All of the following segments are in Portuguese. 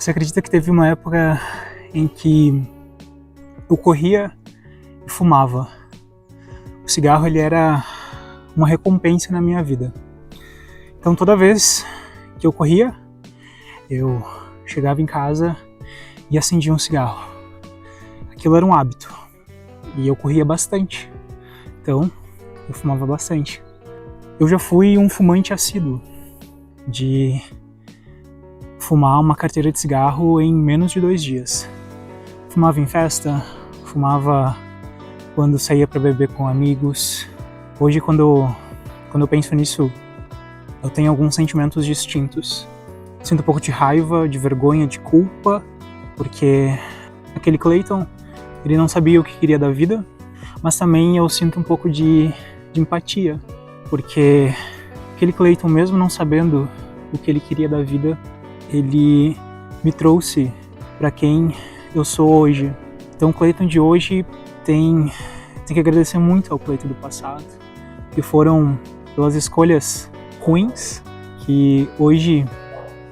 Você acredita que teve uma época em que eu corria e fumava? O cigarro, ele era uma recompensa na minha vida. Então toda vez que eu corria, eu chegava em casa e acendia um cigarro. Aquilo era um hábito. E eu corria bastante. Então eu fumava bastante. Eu já fui um fumante assíduo de fumar uma carteira de cigarro em menos de 2 dias. Fumava em festa, fumava quando saía para beber com amigos. Hoje, quando eu penso nisso, eu tenho alguns sentimentos distintos. Sinto um pouco de raiva, de vergonha, de culpa, porque aquele Clayton, ele não sabia o que queria da vida, mas também eu sinto um pouco de empatia, porque aquele Clayton, mesmo não sabendo o que ele queria da vida, ele me trouxe para quem eu sou hoje. Então o Clayton de hoje tem que agradecer muito ao Clayton do passado, que foram pelas escolhas ruins que hoje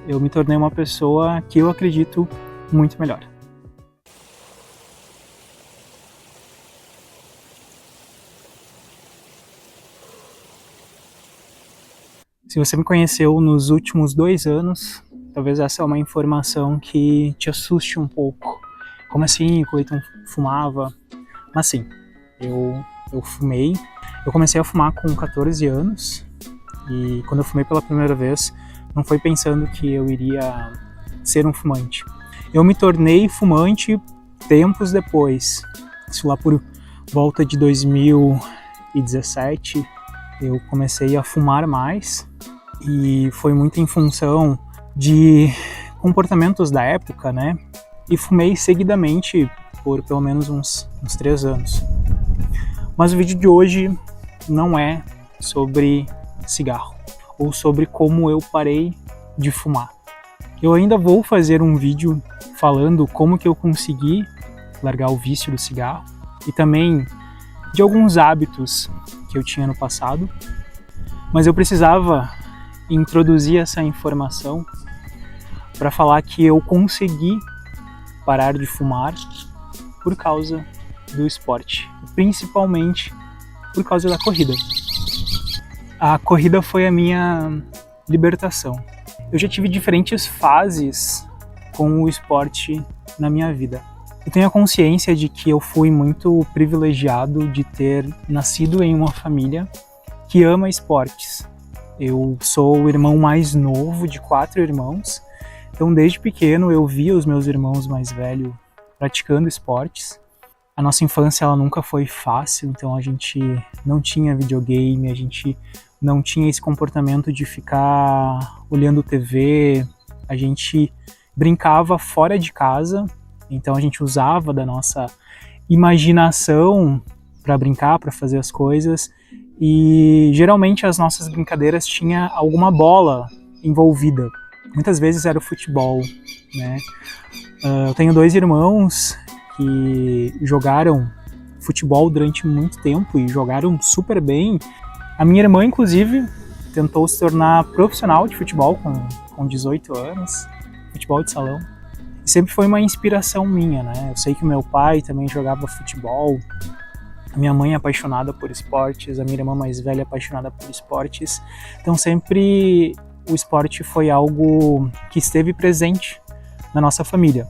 eu me tornei uma pessoa que eu acredito muito melhor. Se você me conheceu nos últimos 2 anos, talvez essa é uma informação que te assuste um pouco. Como assim o Clayton fumava? Mas sim, eu fumei. Eu comecei a fumar com 14 anos e quando eu fumei pela primeira vez, não foi pensando que eu iria ser um fumante. Eu me tornei fumante tempos depois. Isso lá por volta de 2017, eu comecei a fumar mais e foi muito em função de comportamentos da época, né? E fumei seguidamente por pelo menos uns 3 anos. Mas o vídeo de hoje não é sobre cigarro ou sobre como eu parei de fumar. Eu ainda vou fazer um vídeo falando como que eu consegui largar o vício do cigarro e também de alguns hábitos que eu tinha no passado, mas eu precisava introduzir essa informação para falar que eu consegui parar de fumar por causa do esporte, principalmente por causa da corrida. A corrida foi a minha libertação. Eu já tive diferentes fases com o esporte na minha vida. Eu tenho a consciência de que eu fui muito privilegiado de ter nascido em uma família que ama esportes. Eu sou o irmão mais novo de 4 irmãos, então desde pequeno eu via os meus irmãos mais velhos praticando esportes. A nossa infância ela nunca foi fácil, então a gente não tinha videogame, a gente não tinha esse comportamento de ficar olhando TV, a gente brincava fora de casa, então a gente usava da nossa imaginação para brincar, para fazer as coisas, e geralmente as nossas brincadeiras tinha alguma bola envolvida. Muitas vezes era o futebol, né? Eu tenho 2 irmãos que jogaram futebol durante muito tempo e jogaram super bem. A minha irmã, inclusive, tentou se tornar profissional de futebol com 18 anos, futebol de salão. E sempre foi uma inspiração minha, né? Eu sei que o meu pai também jogava futebol, a minha mãe é apaixonada por esportes, a minha irmã mais velha é apaixonada por esportes. Então sempre o esporte foi algo que esteve presente na nossa família.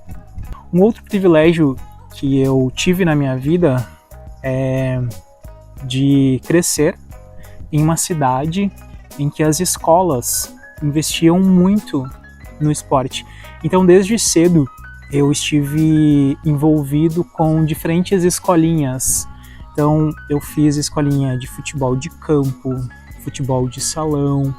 Um outro privilégio que eu tive na minha vida é de crescer em uma cidade em que as escolas investiam muito no esporte. Então, desde cedo, eu estive envolvido com diferentes escolinhas. Então, eu fiz escolinha de futebol de campo, futebol de salão.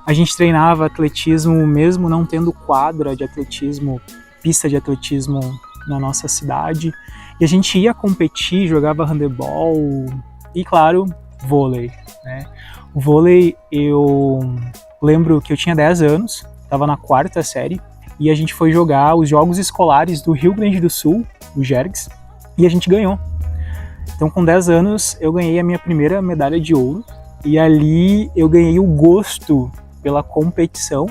A gente treinava atletismo mesmo não tendo quadra de atletismo, pista de atletismo na nossa cidade. E a gente ia competir, jogava handebol e, claro, vôlei, né? O vôlei, eu lembro que eu tinha 10 anos, estava na 4ª série, e a gente foi jogar os Jogos Escolares do Rio Grande do Sul, o Jergs, e a gente ganhou. Então, com 10 anos, eu ganhei a minha primeira medalha de ouro, e ali eu ganhei o gosto pela competição,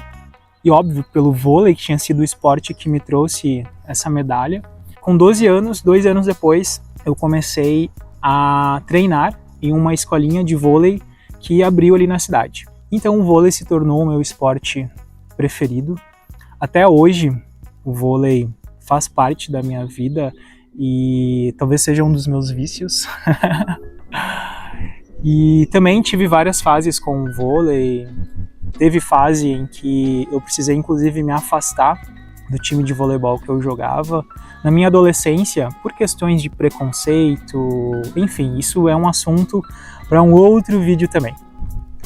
e óbvio, pelo vôlei, que tinha sido o esporte que me trouxe essa medalha. Com 12 anos, 2 anos depois, eu comecei a treinar em uma escolinha de vôlei que abriu ali na cidade. Então o vôlei se tornou o meu esporte preferido. Até hoje, o vôlei faz parte da minha vida e talvez seja um dos meus vícios. E também tive várias fases com o vôlei. Teve fase em que eu precisei inclusive me afastar do time de voleibol que eu jogava. Na minha adolescência, por questões de preconceito, enfim, isso é um assunto para um outro vídeo também.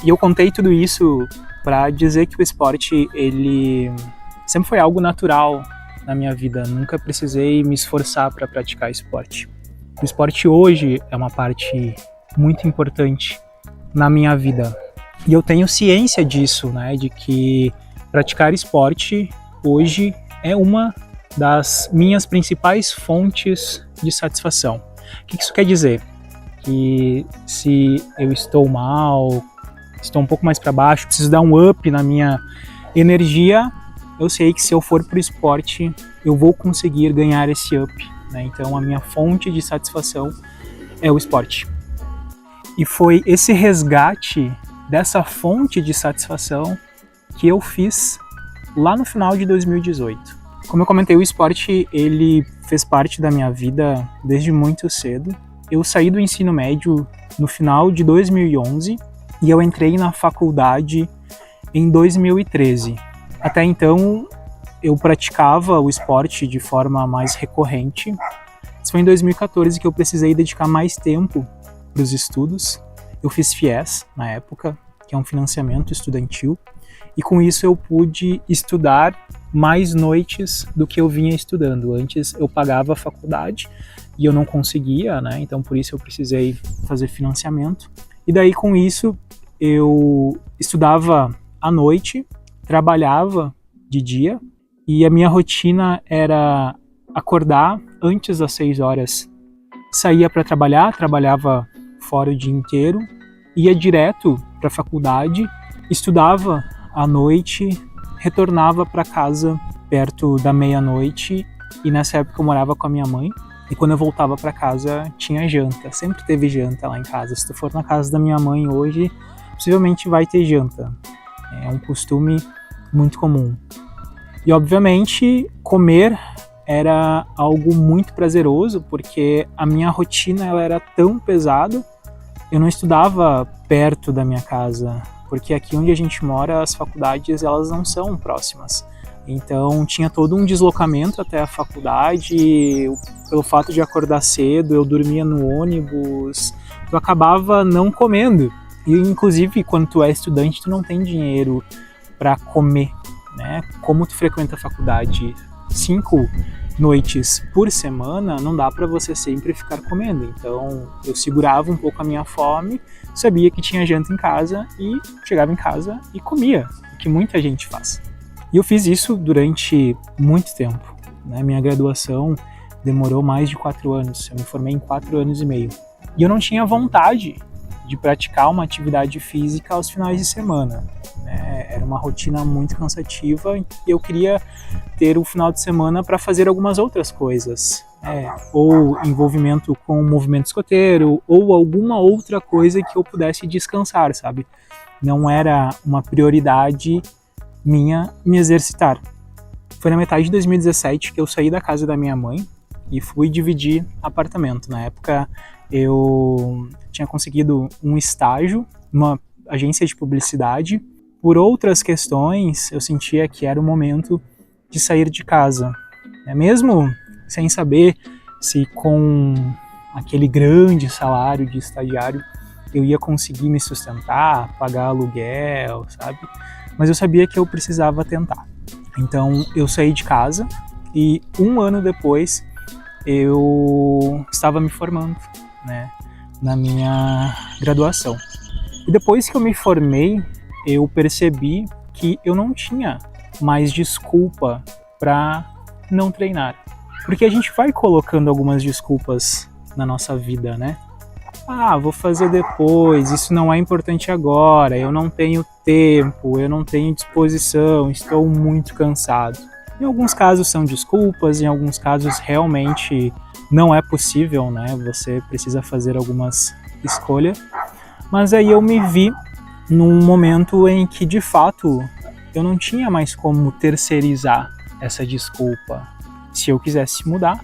E eu contei tudo isso para dizer que o esporte, ele sempre foi algo natural na minha vida. Nunca precisei me esforçar para praticar esporte. O esporte hoje é uma parte muito importante na minha vida. E eu tenho ciência disso, né, de que praticar esporte hoje é uma das minhas principais fontes de satisfação. O que isso quer dizer? Que se eu estou mal, estou um pouco mais para baixo, preciso dar um up na minha energia, eu sei que se eu for para o esporte, eu vou conseguir ganhar esse up, né? Então a minha fonte de satisfação é o esporte. E foi esse resgate dessa fonte de satisfação que eu fiz lá no final de 2018. Como eu comentei, o esporte ele fez parte da minha vida desde muito cedo. Eu saí do ensino médio no final de 2011 e eu entrei na faculdade em 2013. Até então, eu praticava o esporte de forma mais recorrente. Isso foi em 2014 que eu precisei dedicar mais tempo para os estudos. Eu fiz FIES na época, que é um financiamento estudantil, e com isso eu pude estudar mais noites do que eu vinha estudando. Antes eu pagava a faculdade e eu não conseguia, né? Então por isso eu precisei fazer financiamento. E daí com isso eu estudava à noite, trabalhava de dia e a minha rotina era acordar antes das 6 horas, saía para trabalhar, trabalhava fora o dia inteiro, ia direto para a faculdade, estudava à noite, retornava para casa perto da meia-noite e nessa época eu morava com a minha mãe e quando eu voltava para casa tinha janta, sempre teve janta lá em casa. Se tu for na casa da minha mãe hoje, possivelmente vai ter janta, é um costume muito comum. E obviamente comer era algo muito prazeroso porque a minha rotina ela era tão pesada, eu não estudava perto da minha casa, porque aqui onde a gente mora, as faculdades elas não são próximas. Então tinha todo um deslocamento até a faculdade, pelo fato de acordar cedo, eu dormia no ônibus, eu acabava não comendo. E inclusive quando tu é estudante, tu não tem dinheiro para comer, né? Como tu frequenta a faculdade 5 noites por semana, não dá para você sempre ficar comendo. Então eu segurava um pouco a minha fome, sabia que tinha janta em casa e chegava em casa e comia, o que muita gente faz. E eu fiz isso durante muito tempo, né? Minha graduação demorou mais de 4 anos, eu me formei em 4 anos e meio. E eu não tinha vontade de praticar uma atividade física aos finais de semana, né? Era uma rotina muito cansativa e eu queria ter o final de semana para fazer algumas outras coisas, né? Ou envolvimento com o movimento escoteiro, ou alguma outra coisa que eu pudesse descansar, sabe? Não era uma prioridade minha me exercitar. Foi na metade de 2017 que eu saí da casa da minha mãe e fui dividir apartamento. Na época eu tinha conseguido um estágio numa agência de publicidade. Por outras questões, eu sentia que era o momento de sair de casa. Mesmo sem saber se com aquele grande salário de estagiário eu ia conseguir me sustentar, pagar aluguel, sabe? Mas eu sabia que eu precisava tentar. Então eu saí de casa e 1 ano depois eu estava me formando, né, na minha graduação. E depois que eu me formei, eu percebi que eu não tinha mais desculpa para não treinar. Porque a gente vai colocando algumas desculpas na nossa vida, né? vou fazer depois, isso não é importante agora, eu não tenho tempo, eu não tenho disposição, estou muito cansado. Em alguns casos são desculpas, em alguns casos realmente não é possível, né? Você precisa fazer algumas escolhas. Mas aí eu me vi num momento em que, de fato, eu não tinha mais como terceirizar essa desculpa. Se eu quisesse mudar,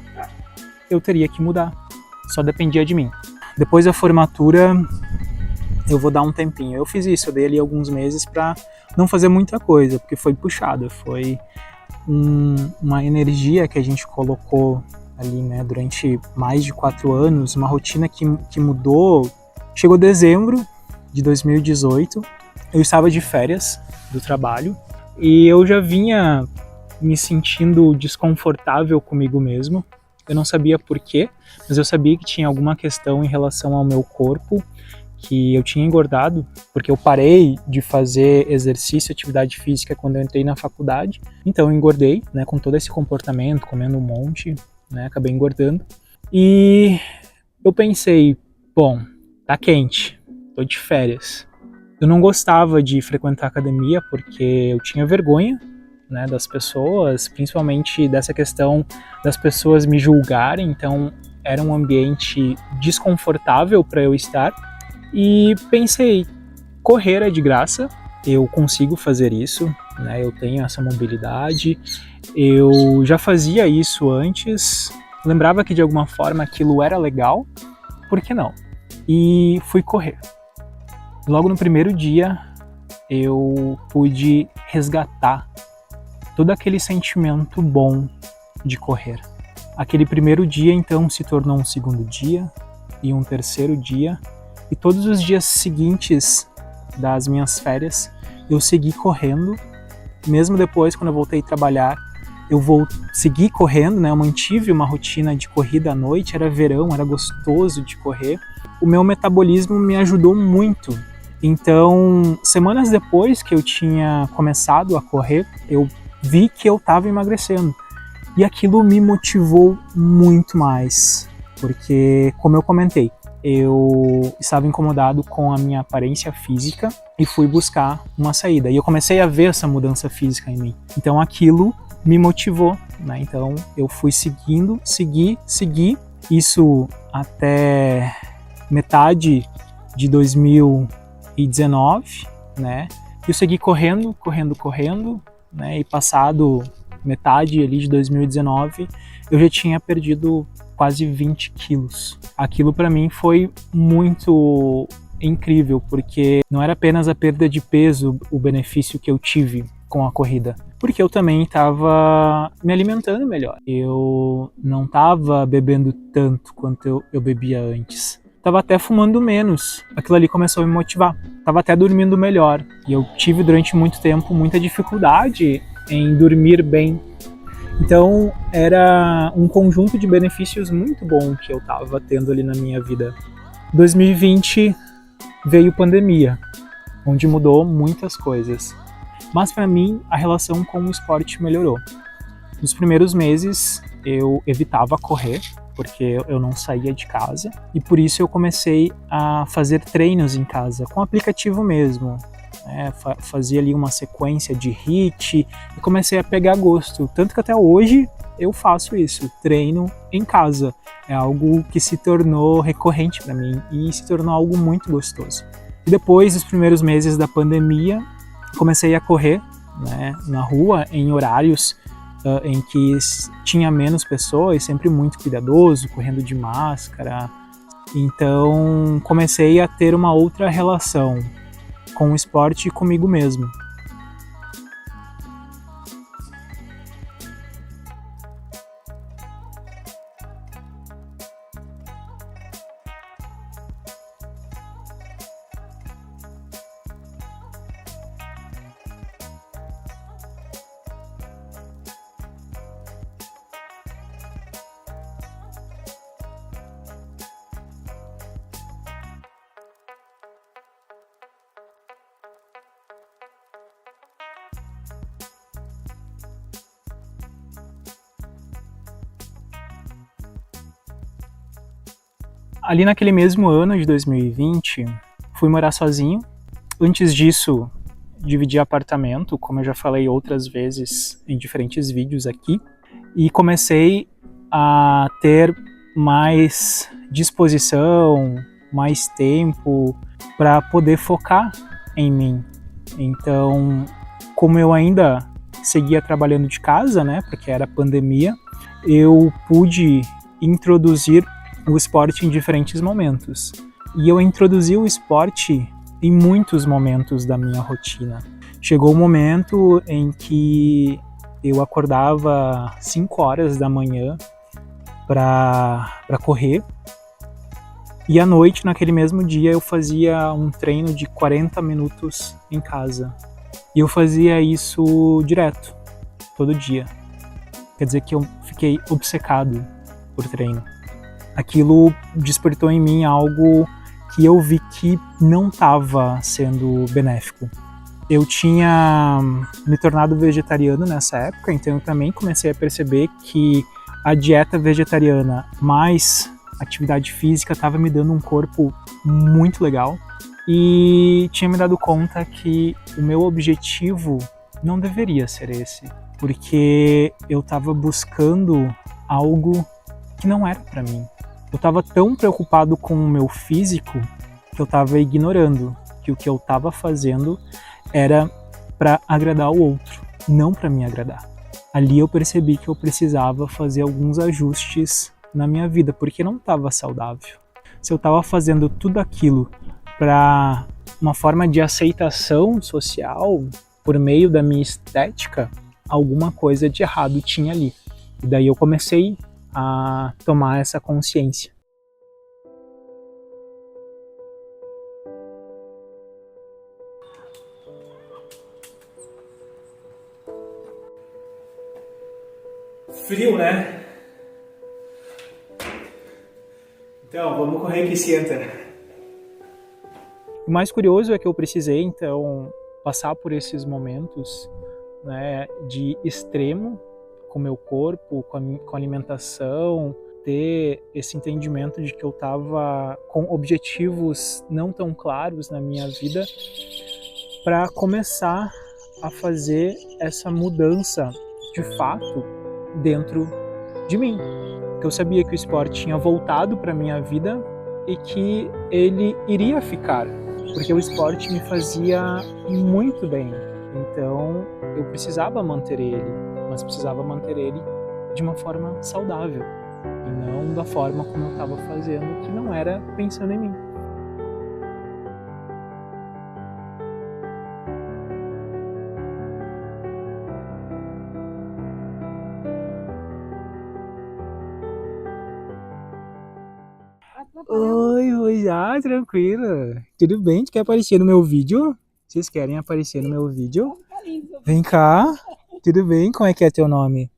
eu teria que mudar. Só dependia de mim. Depois da formatura, eu vou dar um tempinho. Eu fiz isso, eu dei ali alguns meses para não fazer muita coisa, porque foi puxado, foi uma energia que a gente colocou ali, né, durante mais de 4 anos, uma rotina que mudou. Chegou dezembro de 2018, eu estava de férias do trabalho e eu já vinha me sentindo desconfortável comigo mesmo. Eu não sabia por quê, mas eu sabia que tinha alguma questão em relação ao meu corpo, que eu tinha engordado, porque eu parei de fazer exercício, atividade física quando eu entrei na faculdade. Então eu engordei, né, com todo esse comportamento, comendo um monte, né, acabei engordando. E eu pensei, bom, tá quente, tô de férias. Eu não gostava de frequentar academia porque eu tinha vergonha, né, das pessoas, principalmente dessa questão das pessoas me julgarem, então era um ambiente desconfortável para eu estar. E pensei, correr é de graça, eu consigo fazer isso, né, eu tenho essa mobilidade, eu já fazia isso antes, lembrava que de alguma forma aquilo era legal, por que não? E fui correr. Logo no primeiro dia, eu pude resgatar todo aquele sentimento bom de correr. Aquele primeiro dia, então, se tornou um segundo dia e um terceiro dia. E todos os dias seguintes das minhas férias, eu segui correndo. Mesmo depois, quando eu voltei a trabalhar, segui correndo, né? Eu mantive uma rotina de corrida à noite, era verão, era gostoso de correr. O meu metabolismo me ajudou muito. Então, semanas depois que eu tinha começado a correr, eu vi que eu estava emagrecendo. E aquilo me motivou muito mais, porque, como eu comentei, eu estava incomodado com a minha aparência física e fui buscar uma saída. E eu comecei a ver essa mudança física em mim. Então aquilo me motivou, né? Então eu fui segui, isso até metade de 2019, né? Eu segui correndo, né? E passado metade ali de 2019, eu já tinha perdido quase 20 quilos. Aquilo para mim foi muito incrível, porque não era apenas a perda de peso o benefício que eu tive com a corrida, porque eu também estava me alimentando melhor. Eu não estava bebendo tanto quanto eu bebia antes. Tava até fumando menos. Aquilo ali começou a me motivar. Tava até dormindo melhor. E eu tive durante muito tempo muita dificuldade em dormir bem. Então era um conjunto de benefícios muito bom que eu tava tendo ali na minha vida. 2020 veio pandemia, onde mudou muitas coisas. Mas para mim a relação com o esporte melhorou. Nos primeiros meses eu evitava correr, porque eu não saía de casa, e por isso eu comecei a fazer treinos em casa, com aplicativo mesmo. Fazia ali uma sequência de HIIT e comecei a pegar gosto, tanto que até hoje eu faço isso, treino em casa. É algo que se tornou recorrente para mim e se tornou algo muito gostoso. E depois dos primeiros meses da pandemia, comecei a correr, né, na rua em horários em que tinha menos pessoas, sempre muito cuidadoso, correndo de máscara. Então comecei a ter uma outra relação com o esporte e comigo mesmo. Ali naquele mesmo ano de 2020, fui morar sozinho. Antes disso, dividi apartamento, como eu já falei outras vezes em diferentes vídeos aqui, e comecei a ter mais disposição, mais tempo para poder focar em mim. Então, como eu ainda seguia trabalhando de casa, né, porque era pandemia, eu pude introduzir o esporte em diferentes momentos. E eu introduzi o esporte em muitos momentos da minha rotina. Chegou um momento em que eu acordava 5 horas da manhã para correr, e à noite, naquele mesmo dia, eu fazia um treino de 40 minutos em casa. E eu fazia isso direto, todo dia. Quer dizer que eu fiquei obcecado por treino. Aquilo despertou em mim algo que eu vi que não estava sendo benéfico. Eu tinha me tornado vegetariano nessa época, então eu também comecei a perceber que a dieta vegetariana mais atividade física estava me dando um corpo muito legal, e tinha me dado conta que o meu objetivo não deveria ser esse, porque eu estava buscando algo que não era para mim. Eu estava tão preocupado com o meu físico que eu estava ignorando que o que eu estava fazendo era para agradar o outro, não para me agradar. Ali eu percebi que eu precisava fazer alguns ajustes na minha vida, porque não estava saudável. Se eu estava fazendo tudo aquilo para uma forma de aceitação social por meio da minha estética, alguma coisa de errado tinha ali. E daí eu comecei a tomar essa consciência. Frio, né? Então, vamos correr que esquenta. O mais curioso é que eu precisei, então, passar por esses momentos, né, de extremo com o meu corpo, com a alimentação, ter esse entendimento de que eu estava com objetivos não tão claros na minha vida, para começar a fazer essa mudança de fato dentro de mim. Porque eu sabia que o esporte tinha voltado para minha vida e que ele iria ficar, porque o esporte me fazia muito bem. Então eu precisava manter ele, mas precisava manter ele de uma forma saudável e não da forma como eu estava fazendo, que não era pensando em mim. Oi, tranquila. Tudo bem? Tu quer aparecer no meu vídeo? Vocês querem aparecer no meu vídeo? Vem cá. Tudo bem? Como é que é teu nome?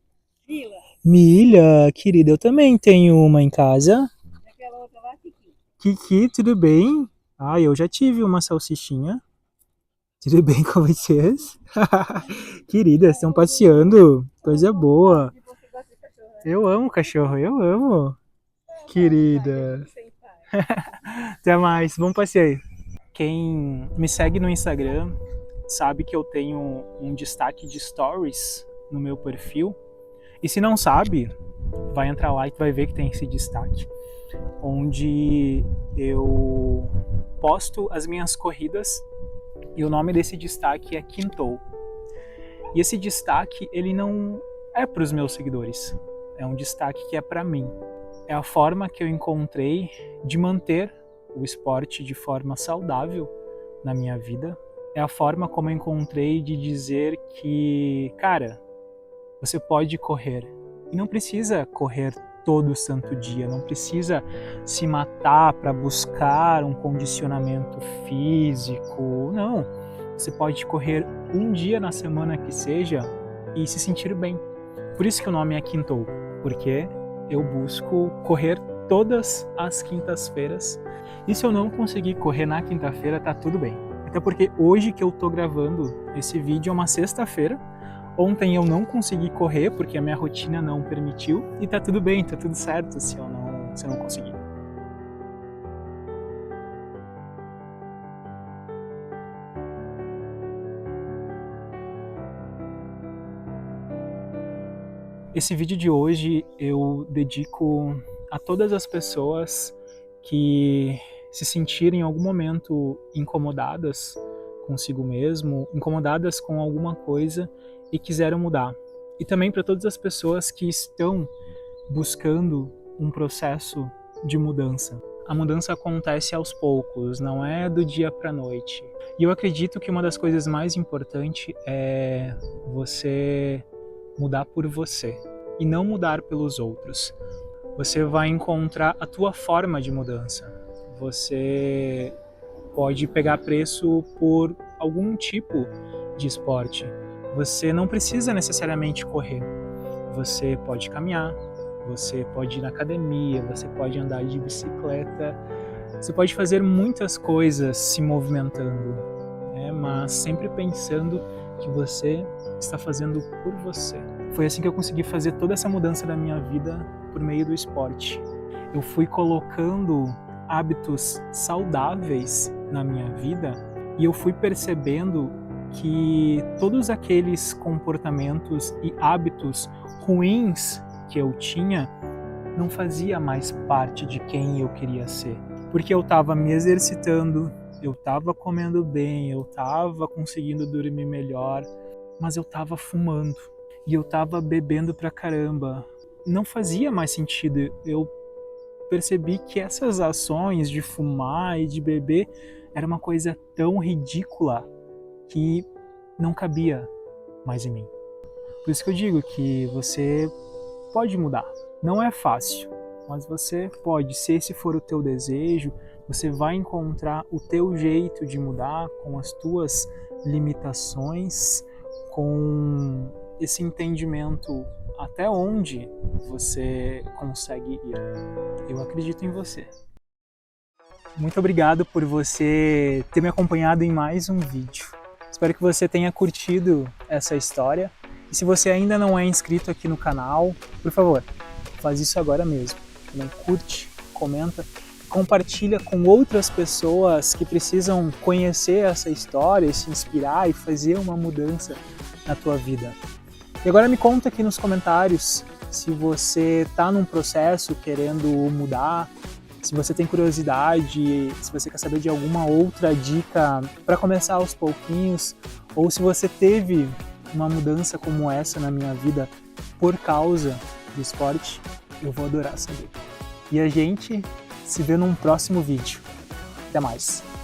Mila. Milha, querida, eu também tenho uma em casa. Aquela outra lá, Kiki. Kiki, tudo bem? Ah, eu já tive uma salsichinha. Tudo bem com vocês? Querida, estão passeando. Coisa boa. Você gosta de cachorro, né? Eu amo cachorro, eu amo. Querida. Sem pai. Até mais, bom passeio. Quem me segue no Instagram sabe que eu tenho um destaque de stories no meu perfil. E se não sabe, vai entrar lá e tu vai ver que tem esse destaque, onde eu posto as minhas corridas, e o nome desse destaque é Quintou. E esse destaque, ele não é para os meus seguidores, é um destaque que é para mim. É a forma que eu encontrei de manter o esporte de forma saudável na minha vida. É a forma como eu encontrei de dizer que, cara, você pode correr. E não precisa correr todo santo dia, não precisa se matar para buscar um condicionamento físico. Não, você pode correr um dia na semana que seja e se sentir bem. Por isso que o nome é Quintou, porque eu busco correr todas as quintas-feiras. E se eu não conseguir correr na quinta-feira, tá tudo bem. Até porque hoje que eu tô gravando esse vídeo é uma sexta-feira. Ontem eu não consegui correr porque a minha rotina não permitiu. E tá tudo bem, tá tudo certo se eu não conseguir. Esse vídeo de hoje eu dedico a todas as pessoas que se sentirem em algum momento incomodadas consigo mesmo, incomodadas com alguma coisa e quiseram mudar. E também para todas as pessoas que estão buscando um processo de mudança. A mudança acontece aos poucos, não é do dia para a noite. E eu acredito que uma das coisas mais importantes é você mudar por você e não mudar pelos outros. Você vai encontrar a tua forma de mudança. Você pode pegar preço por algum tipo de esporte. Você não precisa necessariamente correr. Você pode caminhar, você pode ir na academia, você pode andar de bicicleta, você pode fazer muitas coisas se movimentando, né? Mas sempre pensando que você está fazendo por você. Foi assim que eu consegui fazer toda essa mudança da minha vida por meio do esporte. Eu fui colocando hábitos saudáveis na minha vida e eu fui percebendo que todos aqueles comportamentos e hábitos ruins que eu tinha não fazia mais parte de quem eu queria ser. Porque eu estava me exercitando, eu estava comendo bem, eu estava conseguindo dormir melhor, mas eu estava fumando e eu estava bebendo pra caramba. Não fazia mais sentido. Eu percebi que essas ações de fumar e de beber era uma coisa tão ridícula que não cabia mais em mim. Por isso que eu digo que você pode mudar. Não é fácil, mas você pode. Se esse for o teu desejo, você vai encontrar o teu jeito de mudar com as tuas limitações, com esse entendimento até onde você consegue ir. Eu acredito em você. Muito obrigado por você ter me acompanhado em mais um vídeo. Espero que você tenha curtido essa história. E se você ainda não é inscrito aqui no canal, por favor, faz isso agora mesmo. Também curte, comenta, compartilha com outras pessoas que precisam conhecer essa história, se inspirar e fazer uma mudança na tua vida. E agora me conta aqui nos comentários se você está num processo querendo mudar, se você tem curiosidade, se você quer saber de alguma outra dica para começar aos pouquinhos, ou se você teve uma mudança como essa na minha vida por causa do esporte, eu vou adorar saber. E a gente se vê num próximo vídeo. Até mais!